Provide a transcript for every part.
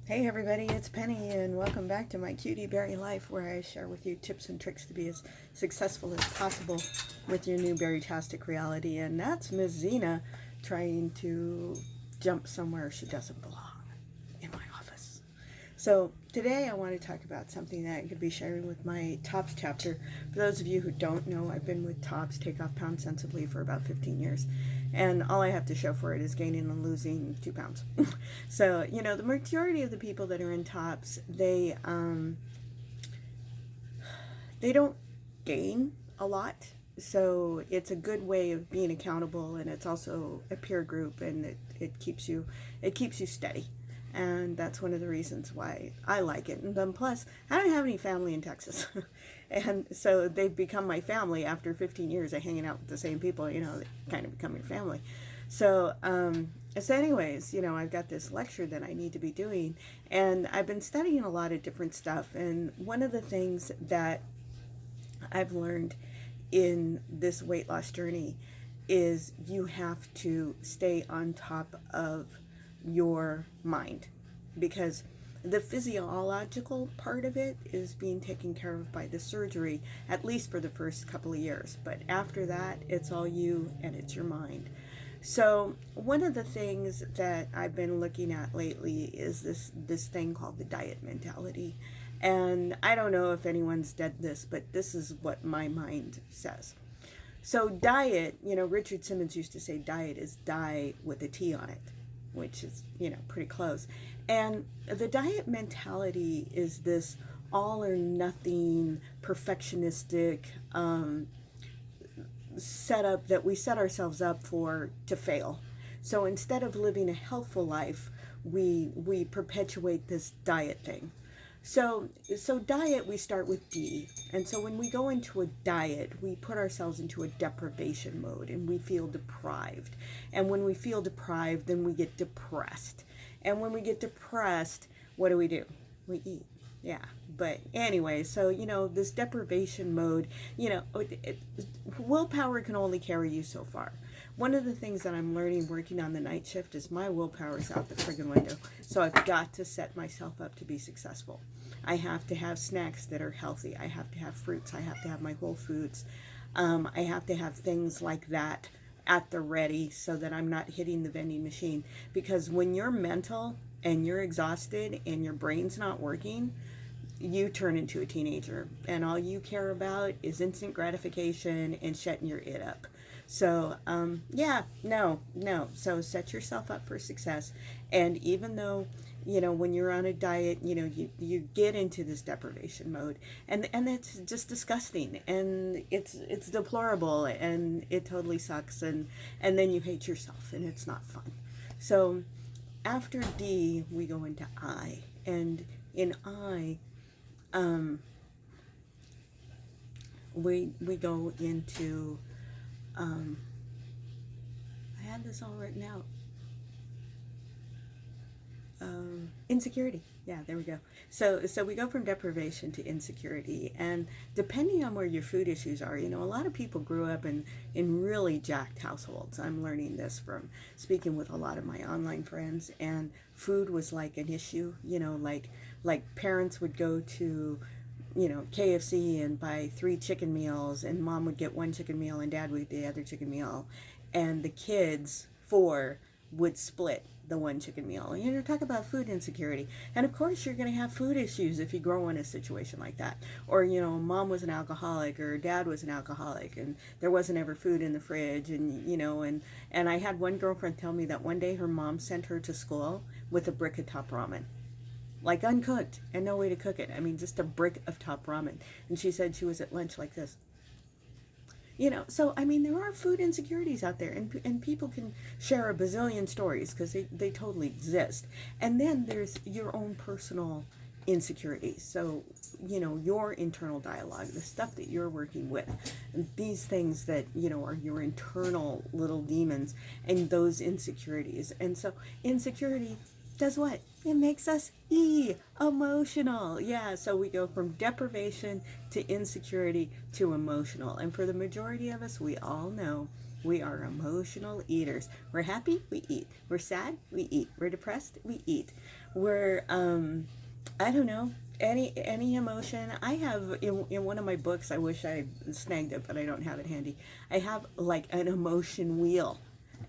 Hey everybody, it's Penny and welcome back to my Cutie Berry Life, where I share with you tips and tricks to be as successful as possible with your new berry-tastic reality. And that's Miss Zena trying to jump somewhere she doesn't belong, in my office. So today I want to talk about something that I could be sharing with my TOPS chapter. For those of you who don't know, I've been with TOPS, Take Off Pound Sensibly, for about 15 years. And all I have to show for it is gaining and losing 2 pounds. So, the majority of the people that are in TOPS, they don't gain a lot. So it's a good way of being accountable, and it's also a peer group, and it keeps you steady. And that's one of the reasons why I like it. And then plus, I don't have any family in Texas. And so they've become my family after 15 years of hanging out with the same people, they kind of become your family. So, anyways, I've got this lecture that I need to be doing, and I've been studying a lot of different stuff. And one of the things that I've learned in this weight loss journey is you have to stay on top of your mind, because the physiological part of it is being taken care of by the surgery, at least for the first couple of years. But after that, it's all you and it's your mind. So one of the things that I've been looking at lately is this thing called the diet mentality. And I don't know if anyone's done this, but this is what my mind says. So diet, Richard Simmons used to say diet is die with a T on it, which is, pretty close. And the diet mentality is this all or nothing perfectionistic setup that we set ourselves up for to fail. So instead of living a healthful life, we perpetuate this diet thing. So diet, we start with D. And so when we go into a diet, we put ourselves into a deprivation mode, and we feel deprived. And when we feel deprived, then we get depressed. And when we get depressed, what do? We eat. Yeah. But anyway, so, this deprivation mode, willpower can only carry you so far. One of the things that I'm learning working on the night shift is my willpower is out the friggin' window. So I've got to set myself up to be successful. I have to have snacks that are healthy. I have to have fruits. I have to have my whole foods. I have to have things like that at the ready so that I'm not hitting the vending machine. Because when you're mental and you're exhausted and your brain's not working, you turn into a teenager, and all you care about is instant gratification and shutting your it up. So, no. So set yourself up for success. And even though, when you're on a diet, you get into this deprivation mode, and it's just disgusting, and it's deplorable, and it totally sucks, and then you hate yourself, and it's not fun. So after D, we go into I, and in I, we go into, I had this all written out. Insecurity. Yeah, there we go. So we go from deprivation to insecurity, and depending on where your food issues are, a lot of people grew up in really jacked households. I'm learning this from speaking with a lot of my online friends, and food was like an issue. Like parents would go to KFC and buy 3 chicken meals, and mom would get 1 chicken meal and dad would get the other chicken meal, and the kids 4 would split the 1 chicken meal. And talk about food insecurity. And of course you're going to have food issues if you grow in a situation like that. Or, mom was an alcoholic or dad was an alcoholic, and there wasn't ever food in the fridge, and and I had one girlfriend tell me that one day her mom sent her to school with a brick of top ramen, like uncooked, and no way to cook it. I mean, just a brick of top ramen. And she said she was at lunch like this. So I mean, there are food insecurities out there, and people can share a bazillion stories because they totally exist. And then there's your own personal insecurities. So, your internal dialogue, the stuff that you're working with, and these things that, are your internal little demons, and those insecurities. And so insecurity does what? It makes us emotional. Yeah, so we go from deprivation to insecurity to emotional. And for the majority of us, we all know We are emotional eaters. We're happy, we eat. We're sad, we eat. We're depressed, we eat. We're I don't know, any emotion. I have in one of my books, I wish I snagged it, but I don't have it handy. I have like an emotion wheel.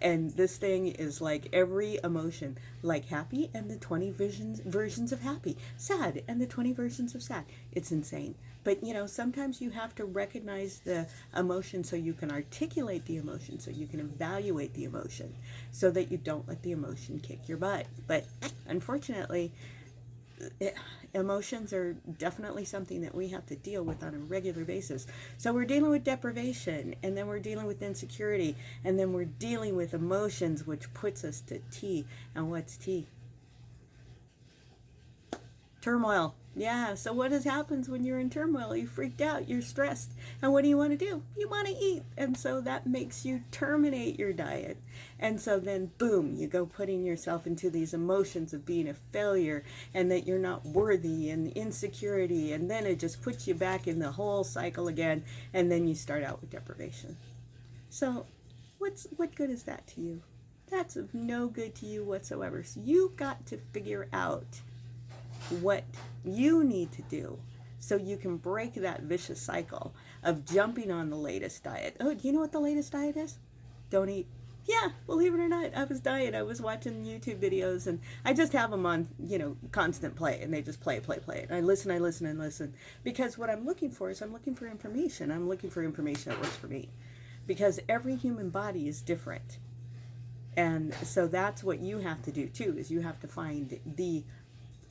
And this thing is like every emotion, like happy and the 20 versions of happy, sad and the 20 versions of sad. It's insane. But you know, sometimes you have to recognize the emotion so you can articulate the emotion, so you can evaluate the emotion, so that you don't let the emotion kick your butt. But unfortunately, emotions are definitely something that we have to deal with on a regular basis. So we're dealing with deprivation, and then we're dealing with insecurity, and then we're dealing with emotions, which puts us to T. And what's T? Turmoil. Yeah, so what happens when you're in turmoil? You're freaked out, you're stressed. And what do? You want to eat. And so that makes you terminate your diet. And so then, boom, you go putting yourself into these emotions of being a failure and that you're not worthy and insecurity. And then it just puts you back in the whole cycle again. And then you start out with deprivation. So what good is that to you? That's of no good to you whatsoever. So you've got to figure out what you need to do so you can break that vicious cycle of jumping on the latest diet. Oh, do you know what the latest diet is? Don't eat. Yeah, believe it or not, I was watching YouTube videos, and I just have them on, constant play, and they just play. And I listen, because what I'm looking for is I'm looking for information. I'm looking for information that works for me, because every human body is different. And so that's what you have to do too, is you have to find the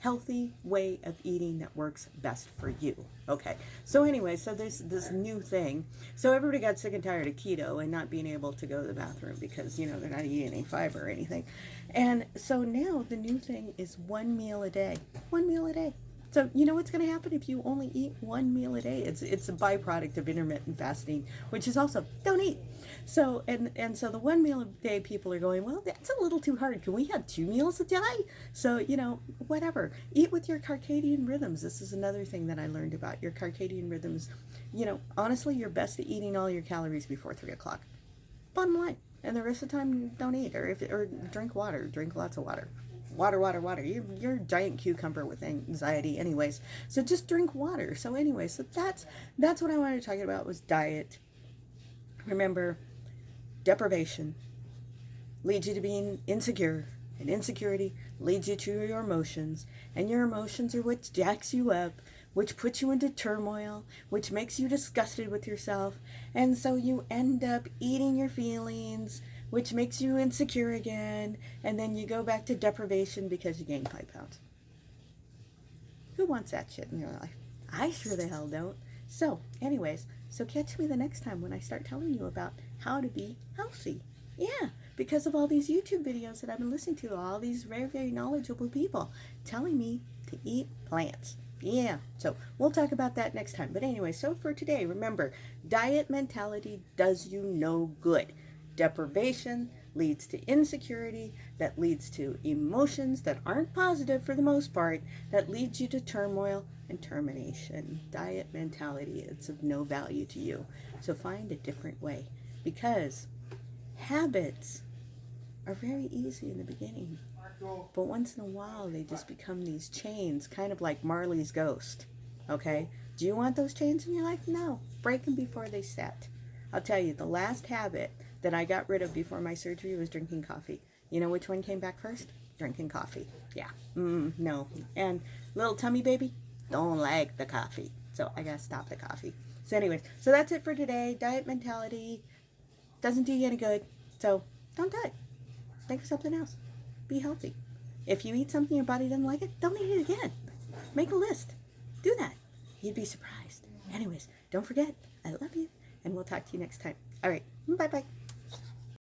healthy way of eating that works best for you. Okay, so anyway, so there's this new thing. So everybody got sick and tired of keto and not being able to go to the bathroom because, they're not eating any fiber or anything. And so now the new thing is 1 meal a day. 1 meal a day. So you know what's going to happen if you only eat 1 meal a day? It's a byproduct of intermittent fasting, which is also don't eat. So and so the 1 meal a day people are going, well, that's a little too hard. Can we have 2 meals a day? So whatever. Eat with your circadian rhythms. This is another thing that I learned about your circadian rhythms. Honestly, you're best at eating all your calories before 3 o'clock. Bottom line. And the rest of the time, don't eat or drink water. Drink lots of water. Water. You're a giant cucumber with anxiety anyways. So just drink water. So anyway, so that's what I wanted to talk about was diet. Remember, deprivation leads you to being insecure, and insecurity leads you to your emotions, and your emotions are what jacks you up, which puts you into turmoil, which makes you disgusted with yourself, and so you end up eating your feelings, which makes you insecure again, and then you go back to deprivation because you gained 5 pounds. Who wants that shit in your life? I sure the hell don't. So, anyways, so catch me the next time when I start telling you about how to be healthy. Yeah, because of all these YouTube videos that I've been listening to, all these very, very knowledgeable people telling me to eat plants. Yeah, so we'll talk about that next time. But anyway, so for today, remember, diet mentality does you no good. Deprivation leads to insecurity, that leads to emotions that aren't positive for the most part, that leads you to turmoil and termination. Diet mentality, it's of no value to you. So find a different way, because habits are very easy in the beginning, but once in a while they just become these chains, kind of like Marley's ghost. Okay, do you want those chains in your life? No, break them before they set. I'll tell you, the last habit that I got rid of before my surgery was drinking coffee. You know which one came back first? Drinking coffee. Yeah. No. And little tummy baby, don't like the coffee. So I gotta stop the coffee. So anyways, so that's it for today. Diet mentality doesn't do you any good. So don't do it. Think of something else. Be healthy. If you eat something your body doesn't like it, don't eat it again. Make a list. Do that. You'd be surprised. Anyways, don't forget, I love you, and we'll talk to you next time. All right. Bye-bye.